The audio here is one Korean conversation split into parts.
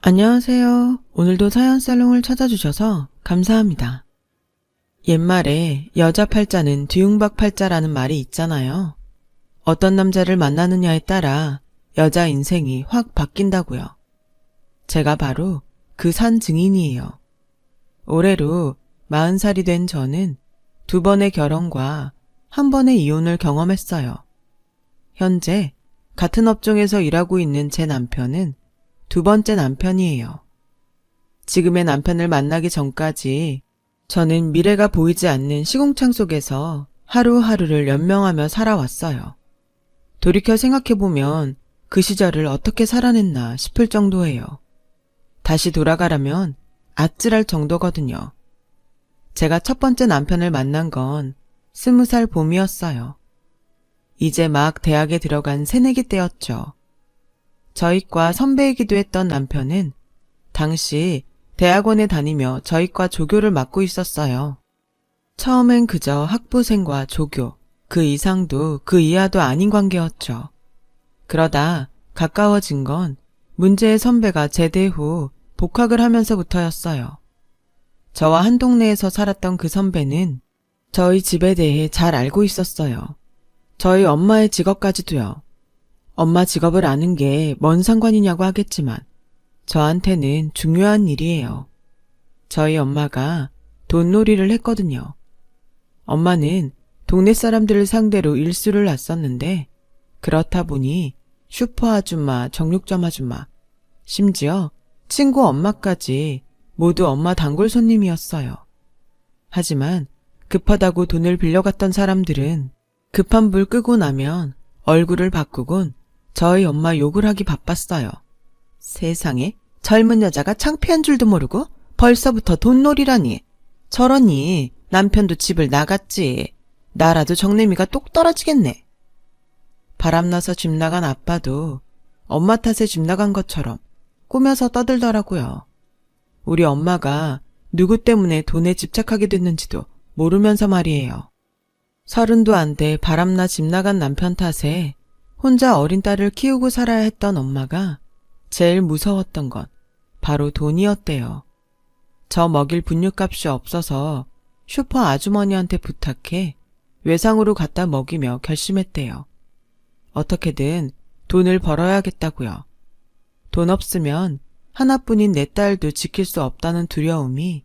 안녕하세요. 오늘도 사연살롱을 찾아주셔서 감사합니다. 옛말에 여자 팔자는 뒤웅박 팔자라는 말이 있잖아요. 어떤 남자를 만나느냐에 따라 여자 인생이 확 바뀐다고요. 제가 바로 그 산 증인이에요. 올해로 40살이 된 저는 2번의 결혼과 1번의 이혼을 경험했어요. 현재 같은 업종에서 일하고 있는 제 남편은 2번째 남편이에요. 지금의 남편을 만나기 전까지 저는 미래가 보이지 않는 시궁창 속에서 하루하루를 연명하며 살아왔어요. 돌이켜 생각해보면 그 시절을 어떻게 살아냈나 싶을 정도예요. 다시 돌아가라면 아찔할 정도거든요. 제가 첫 번째 남편을 만난 건 20살 봄이었어요. 이제 막 대학에 들어간 새내기 때였죠. 저희과 선배이기도 했던 남편은 당시 대학원에 다니며 저희과 조교를 맡고 있었어요. 처음엔 그저 학부생과 조교, 그 이상도 그 이하도 아닌 관계였죠. 그러다 가까워진 건 문제의 선배가 제대 후 복학을 하면서부터였어요. 저와 한 동네에서 살았던 그 선배는 저희 집에 대해 잘 알고 있었어요. 저희 엄마의 직업까지도요. 엄마 직업을 아는 게 뭔 상관이냐고 하겠지만 저한테는 중요한 일이에요. 저희 엄마가 돈놀이를 했거든요. 엄마는 동네 사람들을 상대로 일수를 놨었는데 그렇다 보니 슈퍼 아줌마, 정육점 아줌마, 심지어 친구 엄마까지 모두 엄마 단골 손님이었어요. 하지만 급하다고 돈을 빌려갔던 사람들은 급한 불 끄고 나면 얼굴을 바꾸곤 저희 엄마 욕을 하기 바빴어요. 세상에 젊은 여자가 창피한 줄도 모르고 벌써부터 돈놀이라니. 저러니 남편도 집을 나갔지. 나라도 정내미가 똑 떨어지겠네. 바람나서 집 나간 아빠도 엄마 탓에 집 나간 것처럼 꾸며서 떠들더라고요. 우리 엄마가 누구 때문에 돈에 집착하게 됐는지도 모르면서 말이에요. 30도 안 돼 바람나 집 나간 남편 탓에 혼자 어린 딸을 키우고 살아야 했던 엄마가 제일 무서웠던 건 바로 돈이었대요. 저 먹일 분유값이 없어서 슈퍼 아주머니한테 부탁해 외상으로 갖다 먹이며 결심했대요. 어떻게든 돈을 벌어야겠다고요. 돈 없으면 하나뿐인 내 딸도 지킬 수 없다는 두려움이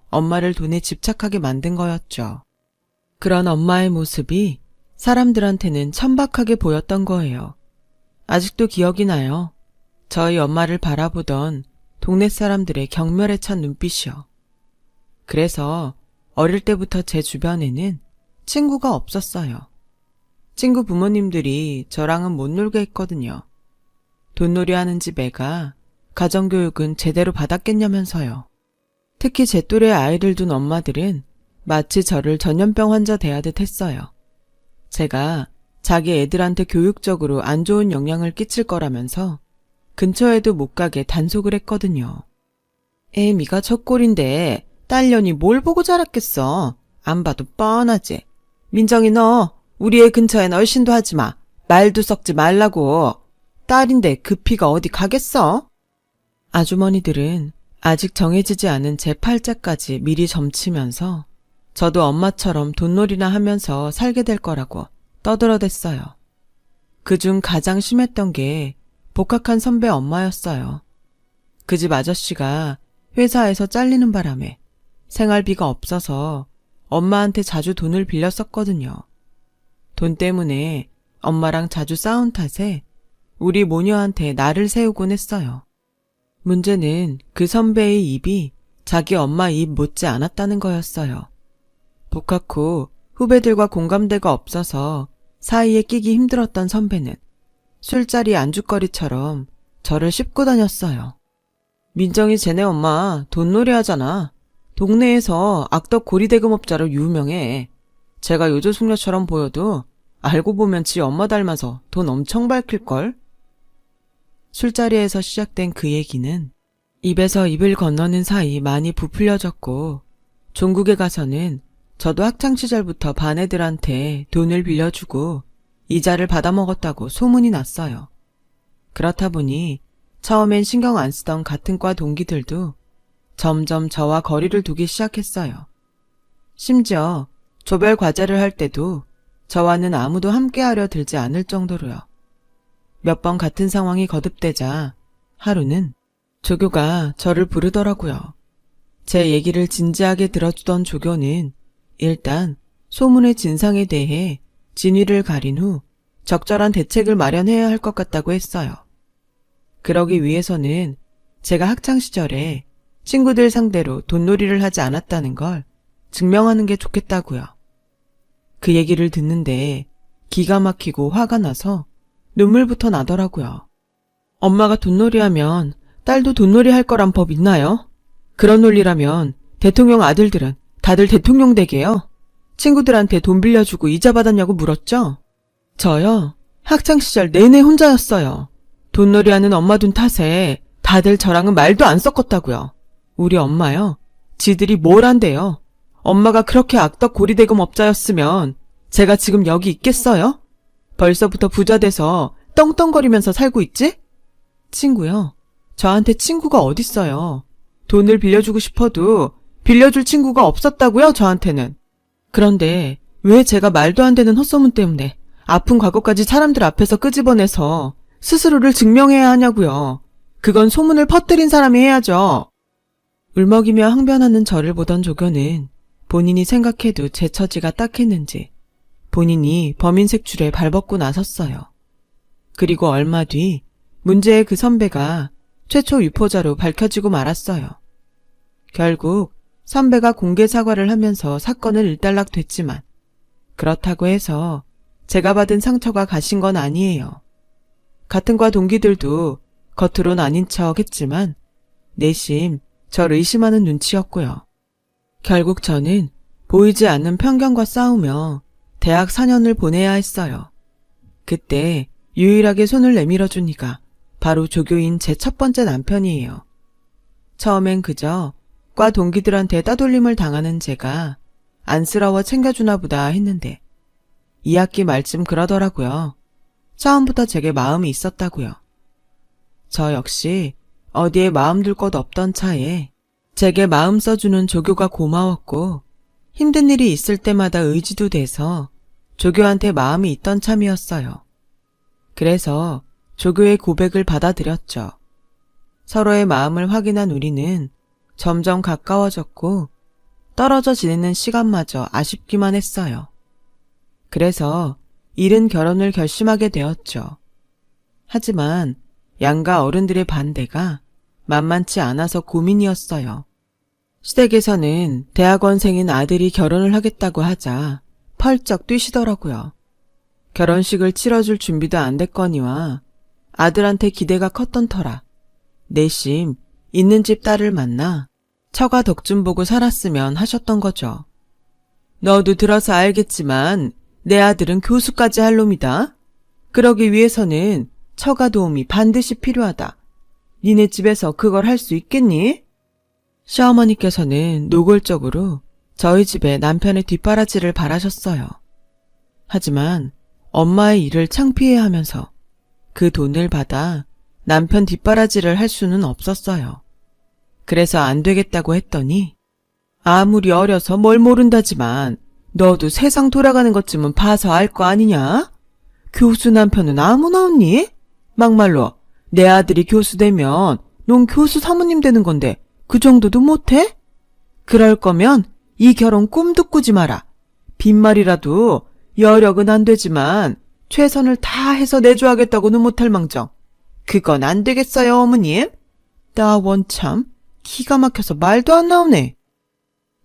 엄마를 돈에 집착하게 만든 거였죠. 그런 엄마의 모습이 사람들한테는 천박하게 보였던 거예요. 아직도 기억이 나요. 저희 엄마를 바라보던 동네 사람들의 경멸에 찬 눈빛이요. 그래서 어릴 때부터 제 주변에는 친구가 없었어요. 친구 부모님들이 저랑은 못 놀게 했거든요. 돈놀이 하는 집 애가 가정교육은 제대로 받았겠냐면서요. 특히 제 또래 아이를 둔 엄마들은 마치 저를 전염병 환자 대하듯 했어요. 제가 자기 애들한테 교육적으로 안 좋은 영향을 끼칠 거라면서 근처에도 못 가게 단속을 했거든요. 애미가 첫 꼴인데 딸년이 뭘 보고 자랐겠어. 안 봐도 뻔하지. 민정이 너 우리 애 근처엔 얼씬도 하지 마. 말도 섞지 말라고. 딸인데 그 피가 어디 가겠어? 아주머니들은 아직 정해지지 않은 제 팔자까지 미리 점치면서 저도 엄마처럼 돈놀이나 하면서 살게 될 거라고 떠들어댔어요. 그중 가장 심했던 게 복학한 선배 엄마였어요. 그 집 아저씨가 회사에서 잘리는 바람에 생활비가 없어서 엄마한테 자주 돈을 빌렸었거든요. 돈 때문에 엄마랑 자주 싸운 탓에 우리 모녀한테 나를 세우곤 했어요. 문제는 그 선배의 입이 자기 엄마 입 못지 않았다는 거였어요. 복학 후 후배들과 공감대가 없어서 사이에 끼기 힘들었던 선배는 술자리 안주거리처럼 저를 씹고 다녔어요. 민정이 쟤네 엄마 돈놀이 하잖아. 동네에서 악덕 고리대금업자로 유명해. 제가 요조숙녀처럼 보여도 알고 보면 지 엄마 닮아서 돈 엄청 밝힐걸? 술자리에서 시작된 그 얘기는 입에서 입을 건너는 사이 많이 부풀려졌고 종국에 가서는 저도 학창시절부터 반 애들한테 돈을 빌려주고 이자를 받아먹었다고 소문이 났어요. 그렇다 보니 처음엔 신경 안 쓰던 같은 과 동기들도 점점 저와 거리를 두기 시작했어요. 심지어 조별 과제를 할 때도 저와는 아무도 함께하려 들지 않을 정도로요. 몇 번 같은 상황이 거듭되자 하루는 조교가 저를 부르더라고요. 제 얘기를 진지하게 들어주던 조교는 일단 소문의 진상에 대해 진위를 가린 후 적절한 대책을 마련해야 할 것 같다고 했어요. 그러기 위해서는 제가 학창시절에 친구들 상대로 돈놀이를 하지 않았다는 걸 증명하는 게 좋겠다고요. 그 얘기를 듣는데 기가 막히고 화가 나서 눈물부터 나더라고요. 엄마가 돈놀이하면 딸도 돈놀이 할 거란 법 있나요? 그런 논리라면 대통령 아들들은 다들 대통령 되게요. 친구들한테 돈 빌려주고 이자 받았냐고 물었죠? 저요? 학창시절 내내 혼자였어요. 돈놀이하는 엄마 둔 탓에 다들 저랑은 말도 안 섞었다고요. 우리 엄마요? 지들이 뭘 한대요? 엄마가 그렇게 악덕 고리대금 업자였으면 제가 지금 여기 있겠어요? 벌써부터 부자 돼서 떵떵거리면서 살고 있지? 친구요? 저한테 친구가 어딨어요. 돈을 빌려주고 싶어도 빌려줄 친구가 없었다고요, 저한테는. 그런데 왜 제가 말도 안 되는 헛소문 때문에 아픈 과거까지 사람들 앞에서 끄집어내서 스스로를 증명해야 하냐고요. 그건 소문을 퍼뜨린 사람이 해야죠. 울먹이며 항변하는 저를 보던 조교는 본인이 생각해도 제 처지가 딱했는지 본인이 범인 색출에 발벗고 나섰어요. 그리고 얼마 뒤 문제의 그 선배가 최초 유포자로 밝혀지고 말았어요. 결국 선배가 공개 사과를 하면서 사건은 일단락됐지만 그렇다고 해서 제가 받은 상처가 가신 건 아니에요. 같은 과 동기들도 겉으론 아닌 척 했지만 내심 절 의심하는 눈치였고요. 결국 저는 보이지 않는 편견과 싸우며 대학 4년을 보내야 했어요. 그때 유일하게 손을 내밀어준 이가 바로 조교인 제 첫 번째 남편이에요. 처음엔 그저 과 동기들한테 따돌림을 당하는 제가 안쓰러워 챙겨주나 보다 했는데 2학기 말쯤 그러더라고요. 처음부터 제게 마음이 있었다고요. 저 역시 어디에 마음 둘 곳 없던 차에 제게 마음 써주는 조교가 고마웠고 힘든 일이 있을 때마다 의지도 돼서 조교한테 마음이 있던 참이었어요. 그래서 조교의 고백을 받아들였죠. 서로의 마음을 확인한 우리는 점점 가까워졌고 떨어져 지내는 시간마저 아쉽기만 했어요. 그래서 이른 결혼을 결심하게 되었죠. 하지만 양가 어른들의 반대가 만만치 않아서 고민이었어요. 시댁에서는 대학원생인 아들이 결혼을 하겠다고 하자 펄쩍 뛰시더라고요. 결혼식을 치러줄 준비도 안 됐거니와 아들한테 기대가 컸던 터라 내심 있는 집 딸을 만나 처가 덕 좀 보고 살았으면 하셨던 거죠. 너도 들어서 알겠지만 내 아들은 교수까지 할 놈이다. 그러기 위해서는 처가 도움이 반드시 필요하다. 니네 집에서 그걸 할 수 있겠니? 시어머니께서는 노골적으로 저희 집에 남편의 뒷바라지를 바라셨어요. 하지만 엄마의 일을 창피해하면서 그 돈을 받아 남편 뒷바라지를 할 수는 없었어요. 그래서 안 되겠다고 했더니 아무리 어려서 뭘 모른다지만 너도 세상 돌아가는 것쯤은 봐서 알 거 아니냐? 교수 남편은 아무나 없니? 막말로 내 아들이 교수 되면 넌 교수 사모님 되는 건데 그 정도도 못해? 그럴 거면 이 결혼 꿈도 꾸지 마라. 빈말이라도 여력은 안 되지만 최선을 다해서 내줘야겠다고는 못할 망정. 그건 안 되겠어요, 어머님. 나 원참 기가 막혀서 말도 안 나오네.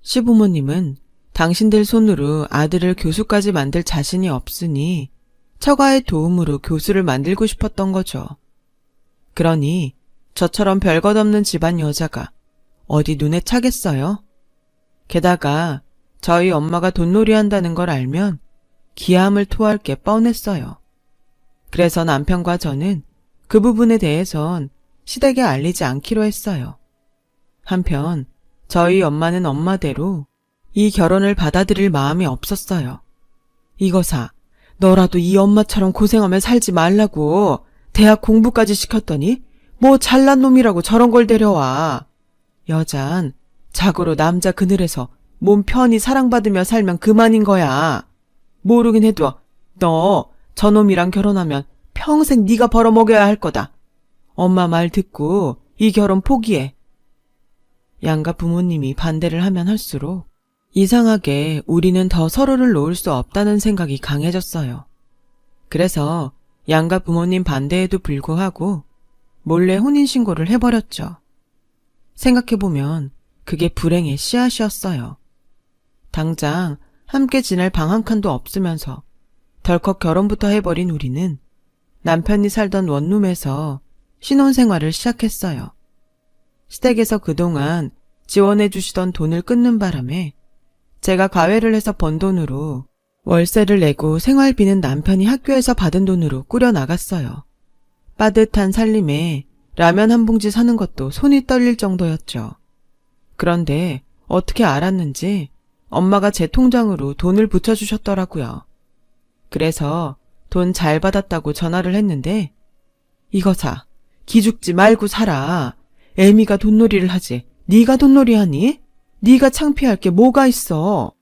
시부모님은 당신들 손으로 아들을 교수까지 만들 자신이 없으니 처가의 도움으로 교수를 만들고 싶었던 거죠. 그러니 저처럼 별것 없는 집안 여자가 어디 눈에 차겠어요? 게다가 저희 엄마가 돈놀이 한다는 걸 알면 기함을 토할 게 뻔했어요. 그래서 남편과 저는 그 부분에 대해선 시댁에 알리지 않기로 했어요. 한편 저희 엄마는 엄마대로 이 결혼을 받아들일 마음이 없었어요. 이거사, 너라도 이 엄마처럼 고생하며 살지 말라고 대학 공부까지 시켰더니 뭐 잘난 놈이라고 저런 걸 데려와. 여잔 자고로 남자 그늘에서 몸 편히 사랑받으며 살면 그만인 거야. 모르긴 해도 너 저놈이랑 결혼하면 평생 네가 벌어먹여야 할 거다. 엄마 말 듣고 이 결혼 포기해. 양가 부모님이 반대를 하면 할수록 이상하게 우리는 더 서로를 놓을 수 없다는 생각이 강해졌어요. 그래서 양가 부모님 반대에도 불구하고 몰래 혼인신고를 해버렸죠. 생각해보면 그게 불행의 씨앗이었어요. 당장 함께 지낼 방 한 칸도 없으면서 덜컥 결혼부터 해버린 우리는 남편이 살던 원룸에서 신혼생활을 시작했어요. 시댁에서 그동안 지원해 주시던 돈을 끊는 바람에 제가 과외를 해서 번 돈으로 월세를 내고 생활비는 남편이 학교에서 받은 돈으로 꾸려나갔어요. 빠듯한 살림에 라면 한 봉지 사는 것도 손이 떨릴 정도였죠. 그런데 어떻게 알았는지 엄마가 제 통장으로 돈을 붙여주셨더라고요. 그래서 돈 잘 받았다고 전화를 했는데 이거 사, 기죽지 말고 살아. 애미가 돈놀이를 하지 네가 돈놀이 하니? 네가 창피할 게 뭐가 있어.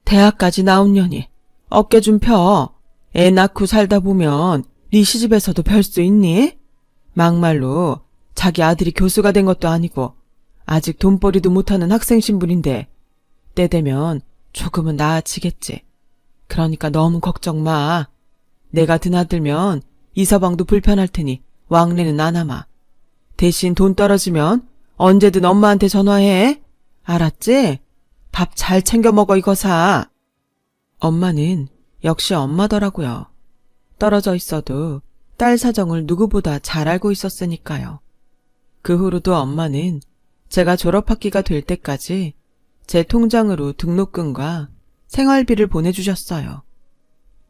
대학까지 나온 년이 어깨 좀 펴. 애 낳고 살다 보면 네 시집에서도 별 수 있니? 막말로 자기 아들이 교수가 된 것도 아니고 아직 돈벌이도 못하는 학생 신분인데 때 되면 조금은 나아지겠지. 그러니까 너무 걱정 마. 내가 드나들면 이서방도 불편할 테니 왕래는 안 하마. 대신 돈 떨어지면 언제든 엄마한테 전화해. 알았지? 밥 잘 챙겨 먹어 이거 사. 엄마는 역시 엄마더라고요. 떨어져 있어도 딸 사정을 누구보다 잘 알고 있었으니까요. 그 후로도 엄마는 제가 졸업학기가 될 때까지 제 통장으로 등록금과 생활비를 보내주셨어요.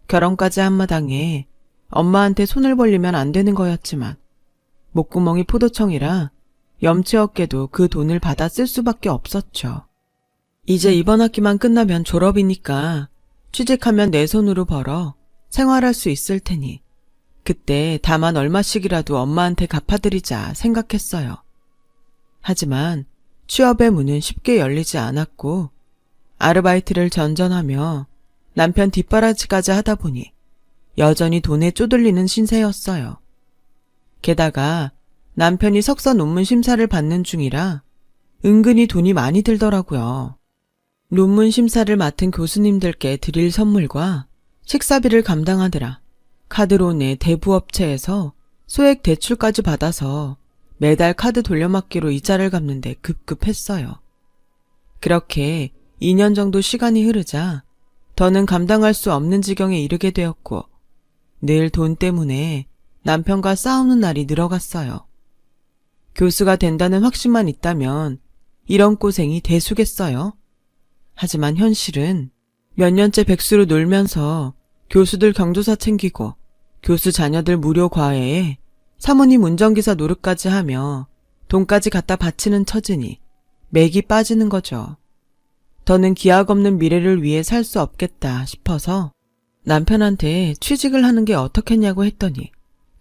결혼까지 한 마당에 엄마한테 손을 벌리면 안 되는 거였지만 목구멍이 포도청이라 염치 없게도 그 돈을 받아 쓸 수밖에 없었죠. 이제 이번 학기만 끝나면 졸업이니까 취직하면 내 손으로 벌어 생활할 수 있을 테니 그때 다만 얼마씩이라도 엄마한테 갚아드리자 생각했어요. 하지만 취업의 문은 쉽게 열리지 않았고 아르바이트를 전전하며 남편 뒷바라지까지 하다 보니 여전히 돈에 쪼들리는 신세였어요. 게다가 남편이 석사 논문 심사를 받는 중이라 은근히 돈이 많이 들더라고요. 논문 심사를 맡은 교수님들께 드릴 선물과 식사비를 감당하느라 카드론의 대부업체에서 소액 대출까지 받아서 매달 카드 돌려막기로 이자를 갚는데 급급했어요. 그렇게 2년 정도 시간이 흐르자 더는 감당할 수 없는 지경에 이르게 되었고 늘 돈 때문에 남편과 싸우는 날이 늘어갔어요. 교수가 된다는 확신만 있다면 이런 고생이 대수겠어요. 하지만 현실은 몇 년째 백수로 놀면서 교수들 경조사 챙기고 교수 자녀들 무료 과외에 사모님 운전기사 노릇까지 하며 돈까지 갖다 바치는 처지니 맥이 빠지는 거죠. 더는 기약 없는 미래를 위해 살 수 없겠다 싶어서 남편한테 취직을 하는 게 어떻겠냐고 했더니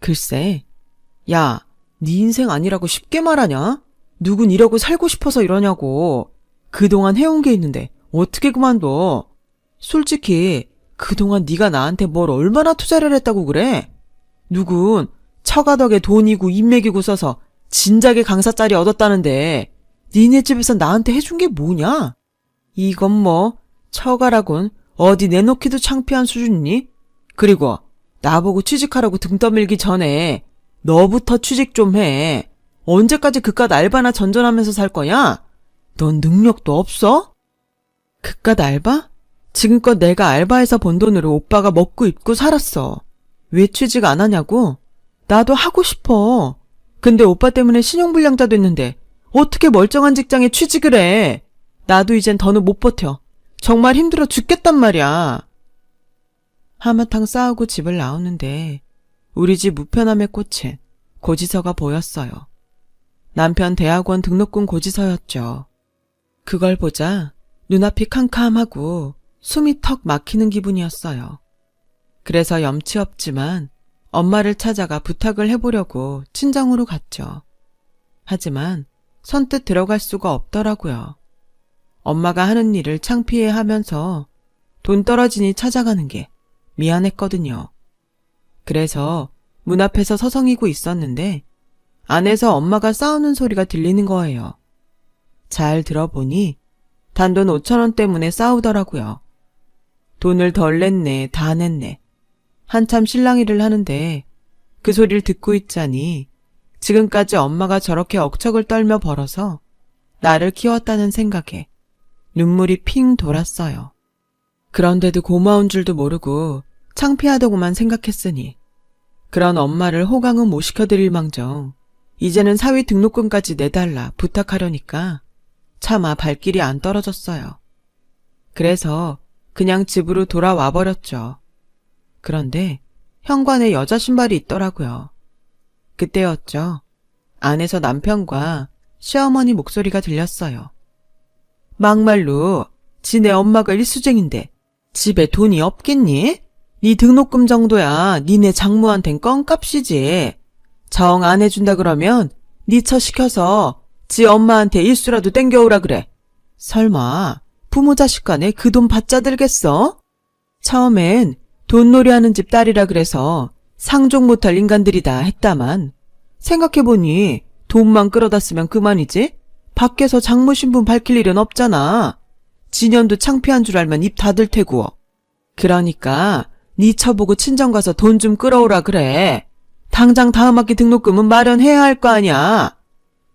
글쎄, 야, 네 인생 아니라고 쉽게 말하냐? 누군 이러고 살고 싶어서 이러냐고. 그동안 해온 게 있는데 어떻게 그만둬? 솔직히 그동안 네가 나한테 뭘 얼마나 투자를 했다고 그래? 누군 처가덕에 돈이고 인맥이고 써서 진작에 강사짜리 얻었다는데 니네 집에서 나한테 해준 게 뭐냐? 이건 뭐 처가라곤 어디 내놓기도 창피한 수준이니? 그리고 나보고 취직하라고 등 떠밀기 전에 너부터 취직 좀 해. 언제까지 그깟 알바나 전전하면서 살 거냐? 넌 능력도 없어? 그깟 알바? 지금껏 내가 알바해서 번 돈으로 오빠가 먹고 입고 살았어. 왜 취직 안 하냐고? 나도 하고 싶어. 근데 오빠 때문에 신용불량자 됐는데 어떻게 멀쩡한 직장에 취직을 해? 나도 이젠 더는 못 버텨. 정말 힘들어 죽겠단 말이야. 하마탕 싸우고 집을 나오는데 우리 집 우편함에 꽂힌 고지서가 보였어요. 남편 대학원 등록금 고지서였죠. 그걸 보자 눈앞이 캄캄하고 숨이 턱 막히는 기분이었어요. 그래서 염치 없지만 엄마를 찾아가 부탁을 해보려고 친정으로 갔죠. 하지만 선뜻 들어갈 수가 없더라고요. 엄마가 하는 일을 창피해 하면서 돈 떨어지니 찾아가는 게 미안했거든요. 그래서 문 앞에서 서성이고 있었는데 안에서 엄마가 싸우는 소리가 들리는 거예요. 잘 들어보니 단돈 5,000원 때문에 싸우더라고요. 돈을 덜 냈네, 다 냈네. 한참 실랑이를 하는데 그 소리를 듣고 있자니 지금까지 엄마가 저렇게 억척을 떨며 벌어서 나를 키웠다는 생각에 눈물이 핑 돌았어요. 그런데도 고마운 줄도 모르고 창피하다고만 생각했으니 그런 엄마를 호강은 못 시켜드릴 망정 이제는 사위 등록금까지 내달라 부탁하려니까 차마 발길이 안 떨어졌어요. 그래서 그냥 집으로 돌아와 버렸죠. 그런데 현관에 여자 신발이 있더라고요. 그때였죠. 안에서 남편과 시어머니 목소리가 들렸어요. 막말로 지네 엄마가 일수쟁인데 집에 돈이 없겠니? 네 등록금 정도야 니네 장모한텐 껌값이지. 정 안 해준다 그러면 네 처 시켜서 지 엄마한테 일수라도 땡겨오라 그래. 설마 부모 자식 간에 그 돈 받자 들겠어? 처음엔 돈놀이하는 집 딸이라 그래서 상종 못할 인간들이다 했다만 생각해보니 돈만 끌어다 쓰면 그만이지? 밖에서 장모 신분 밝힐 일은 없잖아. 지년도 창피한 줄 알면 입 닫을 테고. 그러니까 네 처보고 친정 가서 돈 좀 끌어오라 그래. 당장 다음 학기 등록금은 마련해야 할 거 아니야.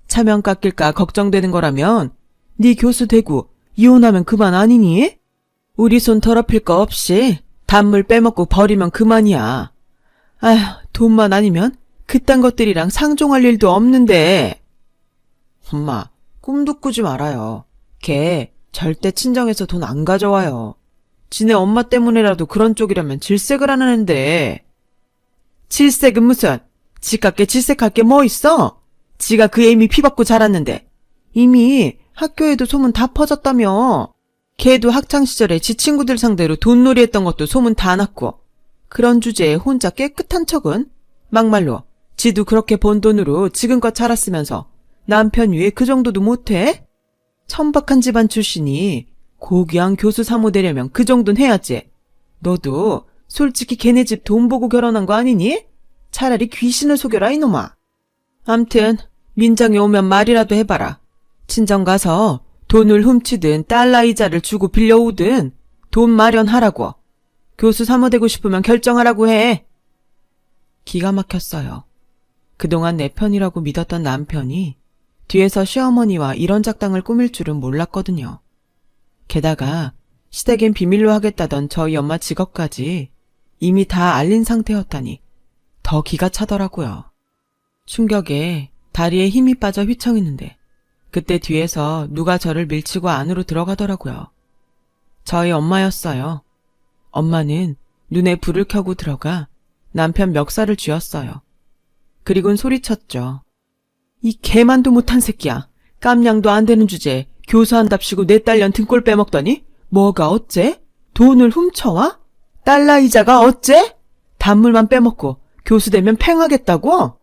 차명 깎일까 걱정되는 거라면 네 교수 되고 이혼하면 그만 아니니? 우리 손 더럽힐 거 없이 단물 빼먹고 버리면 그만이야. 아휴, 돈만 아니면 그딴 것들이랑 상종할 일도 없는데. 엄마, 꿈도 꾸지 말아요. 걔 절대 친정에서 돈 안 가져와요. 지네 엄마 때문에라도 그런 쪽이라면 질색을 안 하는데. 질색은 무슨? 지값게 질색할 게 뭐 있어? 지가 그 애미 피받고 자랐는데. 이미 학교에도 소문 다 퍼졌다며. 걔도 학창시절에 지 친구들 상대로 돈놀이 했던 것도 소문 다 났고. 그런 주제에 혼자 깨끗한 척은? 막말로 지도 그렇게 번 돈으로 지금껏 자랐으면서 남편 위에 그 정도도 못해? 천박한 집안 출신이 고귀한 교수 사모 되려면 그 정도는 해야지. 너도 솔직히 걔네 집 돈 보고 결혼한 거 아니니? 차라리 귀신을 속여라 이놈아. 암튼 민정이 오면 말이라도 해봐라. 친정 가서 돈을 훔치든 달러 이자를 주고 빌려오든 돈 마련하라고. 교수 사모 되고 싶으면 결정하라고 해. 기가 막혔어요. 그동안 내 편이라고 믿었던 남편이 뒤에서 시어머니와 이런 작당을 꾸밀 줄은 몰랐거든요. 게다가 시댁엔 비밀로 하겠다던 저희 엄마 직업까지 이미 다 알린 상태였다니 더 기가 차더라고요. 충격에 다리에 힘이 빠져 휘청이는데 그때 뒤에서 누가 저를 밀치고 안으로 들어가더라고요. 저희 엄마였어요. 엄마는 눈에 불을 켜고 들어가 남편 멱살을 쥐었어요. 그리곤 소리쳤죠. 이 개만도 못한 새끼야. 깜냥도 안 되는 주제에 교수한답시고 내 딸년 등골 빼먹더니 뭐가 어째? 돈을 훔쳐와? 달러 이자가 어째? 단물만 빼먹고 교수 되면 팽하겠다고?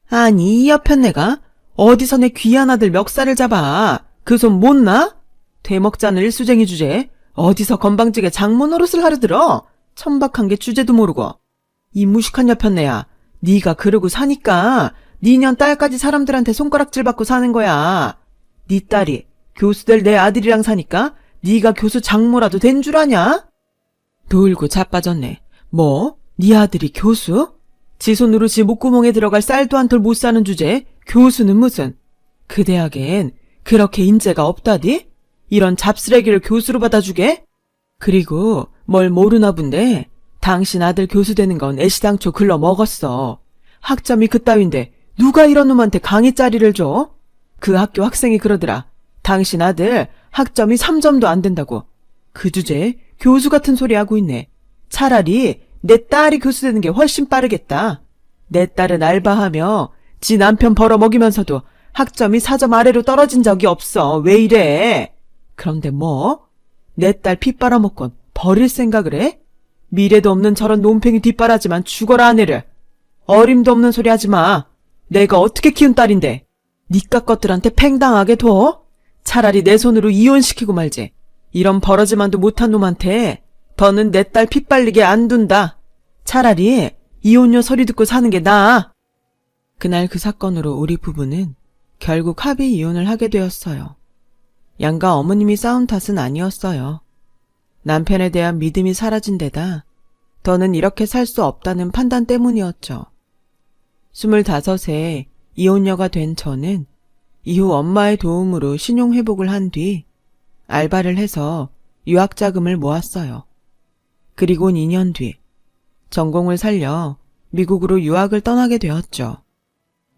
아니 이 여편네가 어디서 내 귀한 아들 멱살을 잡아. 그 손 못 나? 되먹자는 일수쟁이 주제에 어디서 건방지게 장모 노릇을 하려들어? 천박한 게 주제도 모르고. 이 무식한 여편네야. 네가 그러고 사니까 니년 딸까지 사람들한테 손가락질 받고 사는 거야. 네 딸이 교수 될 내 아들이랑 사니까 네가 교수 장모라도 된 줄 아냐? 놀고 자빠졌네. 뭐? 네 아들이 교수? 지 손으로 지 목구멍에 들어갈 쌀도 한 톨 못 사는 주제에 교수는 무슨? 그 대학엔 그렇게 인재가 없다디? 이런 잡쓰레기를 교수로 받아주게? 그리고 뭘 모르나 본데 당신 아들 교수 되는 건 애시당초 글러 먹었어. 학점이 그따윈데 누가 이런 놈한테 강의 짜리를 줘? 그 학교 학생이 그러더라. 당신 아들 학점이 3점도 안 된다고. 그 주제에 교수 같은 소리 하고 있네. 차라리 내 딸이 교수 되는 게 훨씬 빠르겠다. 내 딸은 알바하며 지 남편 벌어먹이면서도 학점이 4점 아래로 떨어진 적이 없어. 왜 이래? 그런데 뭐? 내 딸 피 빨아먹곤 버릴 생각을 해? 미래도 없는 저런 논팽이 뒷바라지만 죽어라 아내를. 어림도 없는 소리 하지 마. 내가 어떻게 키운 딸인데. 니깟 것들한테 팽당하게 둬? 차라리 내 손으로 이혼시키고 말지. 이런 버러지만도 못한 놈한테 더는 내 딸 피 빨리게 안 둔다. 차라리 이혼녀 소리 듣고 사는 게 나아. 그날 그 사건으로 우리 부부는 결국 합의 이혼을 하게 되었어요. 양가 어머님이 싸운 탓은 아니었어요. 남편에 대한 믿음이 사라진 데다 더는 이렇게 살 수 없다는 판단 때문이었죠. 25세 이혼녀가 된 저는 이후 엄마의 도움으로 신용회복을 한 뒤 알바를 해서 유학자금을 모았어요. 그리고 2년 뒤 전공을 살려 미국으로 유학을 떠나게 되었죠.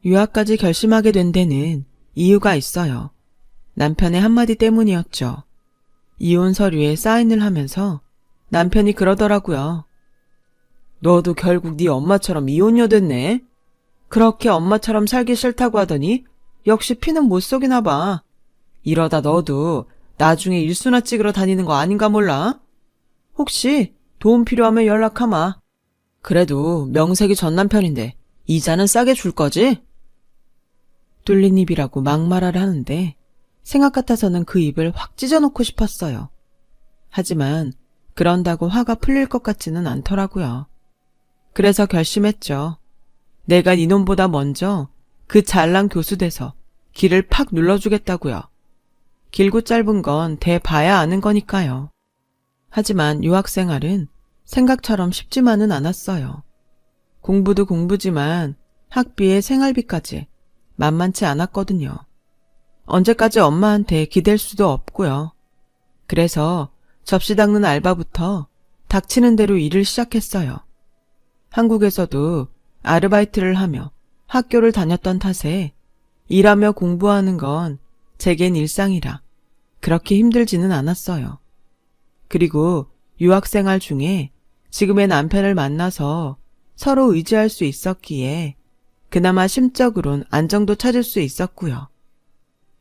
유학까지 결심하게 된 데는 이유가 있어요. 남편의 한마디 때문이었죠. 이혼 서류에 사인을 하면서 남편이 그러더라고요. 너도 결국 네 엄마처럼 이혼녀 됐네. 그렇게 엄마처럼 살기 싫다고 하더니 역시 피는 못 속이나 봐. 이러다 너도 나중에 일수나 찍으러 다니는 거 아닌가 몰라? 혹시 도움 필요하면 연락하마. 그래도 명색이 전 남편인데 이자는 싸게 줄 거지? 뚫린 입이라고 막말하려 하는데 생각 같아서는 그 입을 확 찢어놓고 싶었어요. 하지만 그런다고 화가 풀릴 것 같지는 않더라고요. 그래서 결심했죠. 내가 이놈보다 먼저 그 잘난 교수 돼서 길을 팍 눌러주겠다고요. 길고 짧은 건 대봐야 아는 거니까요. 하지만 유학생활은 생각처럼 쉽지만은 않았어요. 공부도 공부지만 학비에 생활비까지 만만치 않았거든요. 언제까지 엄마한테 기댈 수도 없고요. 그래서 접시 닦는 알바부터 닥치는 대로 일을 시작했어요. 한국에서도 아르바이트를 하며 학교를 다녔던 탓에 일하며 공부하는 건 제겐 일상이라 그렇게 힘들지는 않았어요. 그리고 유학생활 중에 지금의 남편을 만나서 서로 의지할 수 있었기에 그나마 심적으론 안정도 찾을 수 있었고요.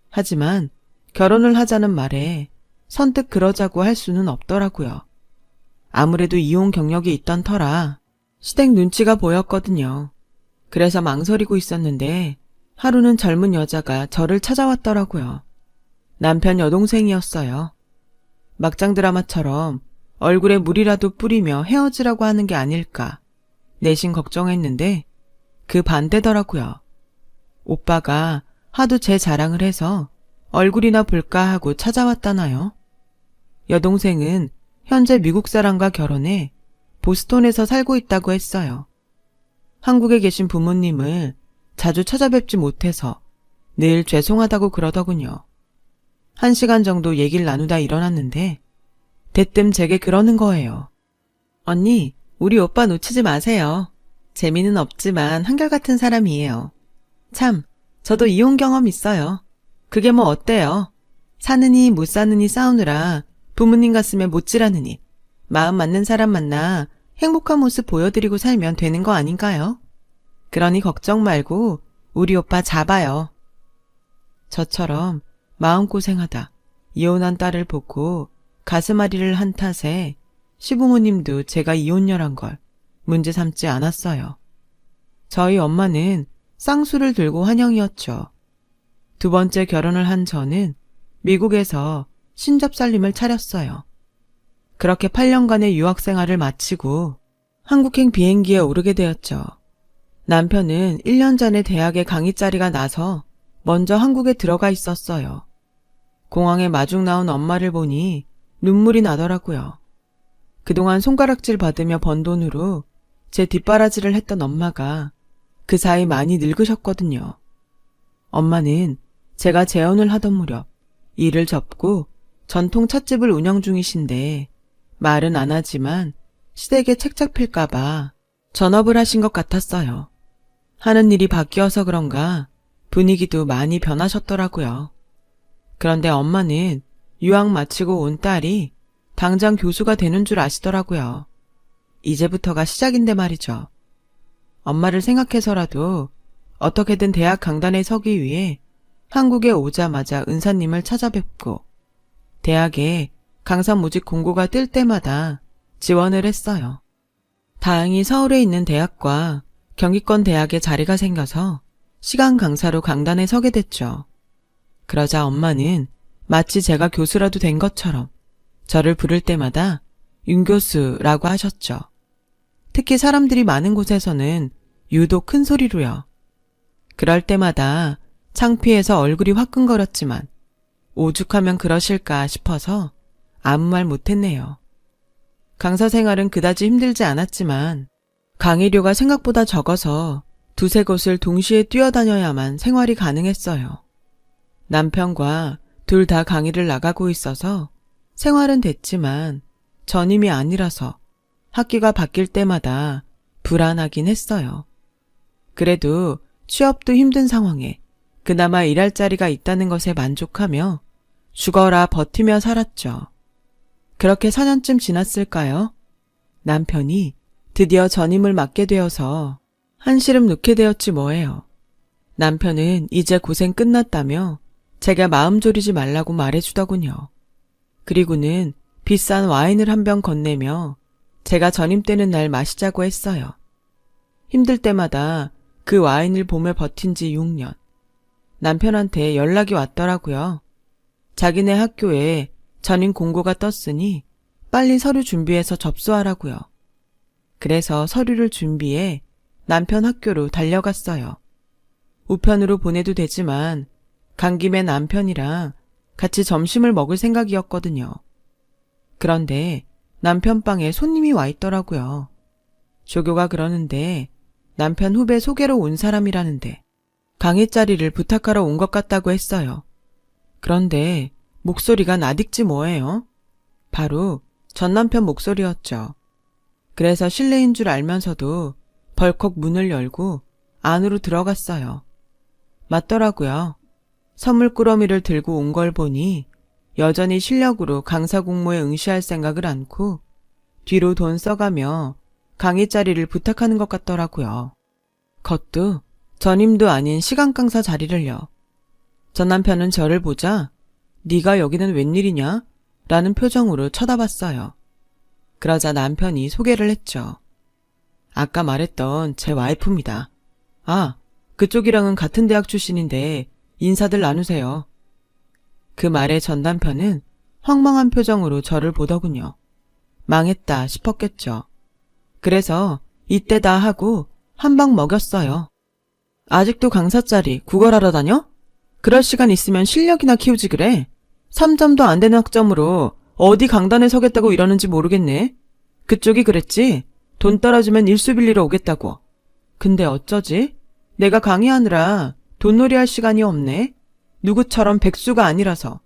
하지만 결혼을 하자는 말에 선뜻 그러자고 할 수는 없더라고요. 아무래도 이혼 경력이 있던 터라 시댁 눈치가 보였거든요. 그래서 망설이고 있었는데 하루는 젊은 여자가 저를 찾아왔더라고요. 남편 여동생이었어요. 막장 드라마처럼 얼굴에 물이라도 뿌리며 헤어지라고 하는 게 아닐까 내심 걱정했는데 그 반대더라고요. 오빠가 하도 제 자랑을 해서 얼굴이나 볼까 하고 찾아왔다나요. 여동생은 현재 미국 사람과 결혼해 보스턴에서 살고 있다고 했어요. 한국에 계신 부모님을 자주 찾아뵙지 못해서 늘 죄송하다고 그러더군요. 1시간 정도 얘기를 나누다 일어났는데 대뜸 제게 그러는 거예요. 언니, 우리 오빠 놓치지 마세요. 재미는 없지만 한결같은 사람이에요. 참, 저도 이혼 경험 있어요. 그게 뭐 어때요? 사느니 못 사느니 싸우느라 부모님 가슴에 못질하느니 마음 맞는 사람 만나 행복한 모습 보여드리고 살면 되는 거 아닌가요? 그러니 걱정 말고 우리 오빠 잡아요. 저처럼 마음고생하다 이혼한 딸을 보고 가슴앓이를 한 탓에 시부모님도 제가 이혼녀란 걸 문제 삼지 않았어요. 저희 엄마는 쌍수를 들고 환영이었죠. 두 번째 결혼을 한 저는 미국에서 신접살림을 차렸어요. 그렇게 8년간의 유학생활을 마치고 한국행 비행기에 오르게 되었죠. 남편은 1년 전에 대학에 강의 자리가 나서 먼저 한국에 들어가 있었어요. 공항에 마중 나온 엄마를 보니 눈물이 나더라고요. 그동안 손가락질 받으며 번 돈으로 제 뒷바라지를 했던 엄마가 그 사이 많이 늙으셨거든요. 엄마는 제가 재혼을 하던 무렵 일을 접고 전통 찻집을 운영 중이신데 말은 안 하지만 시댁에 책 잡힐까봐 전업을 하신 것 같았어요. 하는 일이 바뀌어서 그런가 분위기도 많이 변하셨더라고요. 그런데 엄마는 유학 마치고 온 딸이 당장 교수가 되는 줄 아시더라고요. 이제부터가 시작인데 말이죠. 엄마를 생각해서라도 어떻게든 대학 강단에 서기 위해 한국에 오자마자 은사님을 찾아뵙고 대학에 강사 모집 공고가 뜰 때마다 지원을 했어요. 다행히 서울에 있는 대학과 경기권 대학에 자리가 생겨서 시간 강사로 강단에 서게 됐죠. 그러자 엄마는 마치 제가 교수라도 된 것처럼 저를 부를 때마다 윤 교수라고 하셨죠. 특히 사람들이 많은 곳에서는 유독 큰 소리로요. 그럴 때마다 창피해서 얼굴이 화끈거렸지만 오죽하면 그러실까 싶어서 아무 말 못했네요. 강사 생활은 그다지 힘들지 않았지만 강의료가 생각보다 적어서 두세 곳을 동시에 뛰어다녀야만 생활이 가능했어요. 남편과 둘 다 강의를 나가고 있어서 생활은 됐지만 전임이 아니라서 학기가 바뀔 때마다 불안하긴 했어요. 그래도 취업도 힘든 상황에 그나마 일할 자리가 있다는 것에 만족하며 죽어라 버티며 살았죠. 그렇게 4년쯤 지났을까요? 남편이 드디어 전임을 맡게 되어서 한시름 놓게 되었지 뭐예요. 남편은 이제 고생 끝났다며 제가 마음 졸이지 말라고 말해주더군요. 그리고는 비싼 와인을 한 병 건네며 제가 전임되는 날 마시자고 했어요. 힘들 때마다 그 와인을 보며 버틴 지 6년. 남편한테 연락이 왔더라고요. 자기네 학교에 전임 공고가 떴으니 빨리 서류 준비해서 접수하라고요. 그래서 서류를 준비해 남편 학교로 달려갔어요. 우편으로 보내도 되지만 간 김에 남편이랑 같이 점심을 먹을 생각이었거든요. 그런데 남편 방에 손님이 와 있더라고요. 조교가 그러는데 남편 후배 소개로 온 사람이라는데 강의 자리를 부탁하러 온 것 같다고 했어요. 그런데 목소리가 낯익지 뭐예요? 바로 전 남편 목소리였죠. 그래서 실례인 줄 알면서도 벌컥 문을 열고 안으로 들어갔어요. 맞더라고요. 선물 꾸러미를 들고 온 걸 보니 여전히 실력으로 강사 공모에 응시할 생각을 않고 뒤로 돈 써가며 강의 자리를 부탁하는 것 같더라고요. 그것도 전임도 아닌 시간 강사 자리를요. 전 남편은 저를 보자 네가 여기는 웬일이냐? 라는 표정으로 쳐다봤어요. 그러자 남편이 소개를 했죠. 아까 말했던 제 와이프입니다. 아, 그쪽이랑은 같은 대학 출신인데 인사들 나누세요. 그 말에 전 남편은 황망한 표정으로 저를 보더군요. 망했다 싶었겠죠. 그래서 이때다 하고 한 방 먹였어요. 아직도 강사 자리 구걸하러 다녀? 그럴 시간 있으면 실력이나 키우지 그래. 3점도 안 되는 학점으로 어디 강단에 서겠다고 이러는지 모르겠네. 그쪽이 그랬지? 돈 떨어지면 일수 빌리러 오겠다고. 근데 어쩌지? 내가 강의하느라 돈놀이 할 시간이 없네. 누구처럼 백수가 아니라서.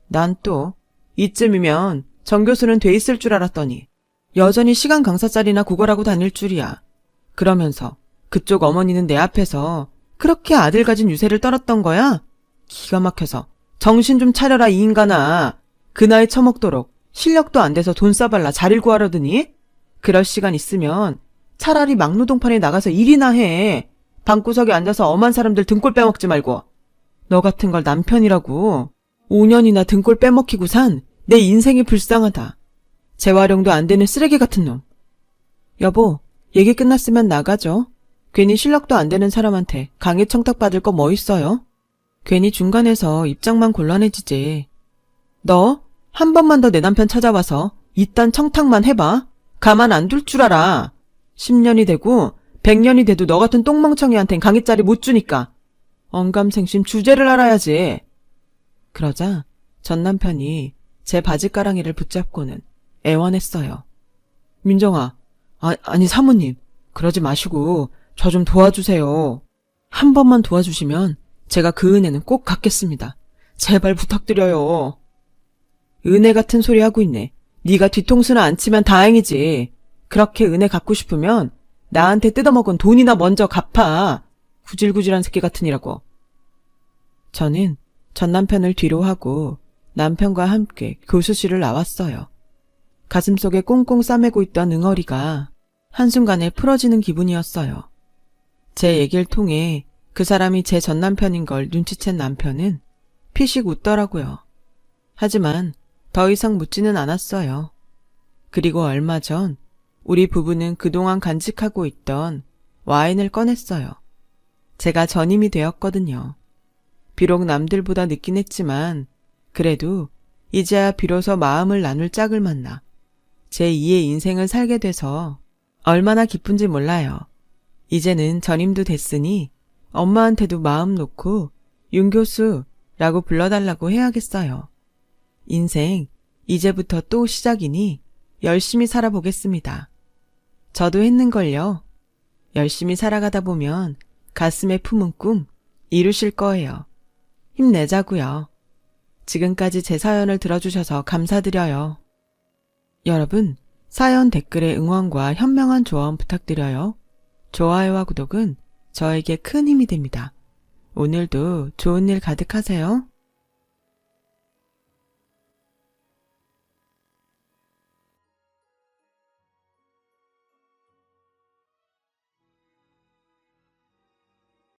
난 또 이쯤이면 정 교수는 돼 있을 줄 알았더니 여전히 시간 강사 자리나 구걸하고 다닐 줄이야. 그러면서 그쪽 어머니는 내 앞에서 그렇게 아들 가진 유세를 떨었던 거야? 기가 막혀서 정신 좀 차려라 이 인간아. 그 나이 처먹도록 실력도 안 돼서 돈 싸발라 자리를 구하려더니 그럴 시간 있으면 차라리 막노동판에 나가서 일이나 해. 방구석에 앉아서 엄한 사람들 등골 빼먹지 말고. 너 같은 걸 남편이라고 5년이나 등골 빼먹히고 산 내 인생이 불쌍하다. 재활용도 안 되는 쓰레기 같은 놈. 여보, 얘기 끝났으면 나가죠. 괜히 실력도 안 되는 사람한테 강의 청탁받을 거 뭐 있어요? 괜히 중간에서 입장만 곤란해지지. 너 한 번만 더 내 남편 찾아와서 이딴 청탁만 해봐. 가만 안 둘 줄 알아. 10년이 되고 100년이 돼도 너 같은 똥멍청이한텐 강의 자리 못 주니까. 언감생심 주제를 알아야지. 그러자 전 남편이 제 바지가랑이를 붙잡고는 애원했어요. 민정아, 아니 사모님, 그러지 마시고 저 좀 도와주세요. 한 번만 도와주시면 제가 그 은혜는 꼭 갚겠습니다. 제발 부탁드려요. 은혜 같은 소리 하고 있네. 네가 뒤통수나 안 치면 다행이지. 그렇게 은혜 갚고 싶으면 나한테 뜯어먹은 돈이나 먼저 갚아. 구질구질한 새끼 같으니라고. 저는 전 남편을 뒤로 하고 남편과 함께 교수실을 나왔어요. 가슴속에 꽁꽁 싸매고 있던 응어리가 한순간에 풀어지는 기분이었어요. 제 얘기를 통해 그 사람이 제 전 남편인 걸 눈치챈 남편은 피식 웃더라고요. 하지만 더 이상 묻지는 않았어요. 그리고 얼마 전 우리 부부는 그동안 간직하고 있던 와인을 꺼냈어요. 제가 전임이 되었거든요. 비록 남들보다 늦긴 했지만 그래도 이제야 비로소 마음을 나눌 짝을 만나 제2의 인생을 살게 돼서 얼마나 기쁜지 몰라요. 이제는 전임도 됐으니 엄마한테도 마음 놓고 윤 교수라고 불러달라고 해야겠어요. 인생 이제부터 또 시작이니 열심히 살아보겠습니다. 저도 했는걸요. 열심히 살아가다 보면 가슴에 품은 꿈 이루실 거예요. 힘내자고요. 지금까지 제 사연을 들어주셔서 감사드려요. 여러분, 사연 댓글에 응원과 현명한 조언 부탁드려요. 좋아요와 구독은 저에게 큰 힘이 됩니다. 오늘도 좋은 일 가득하세요.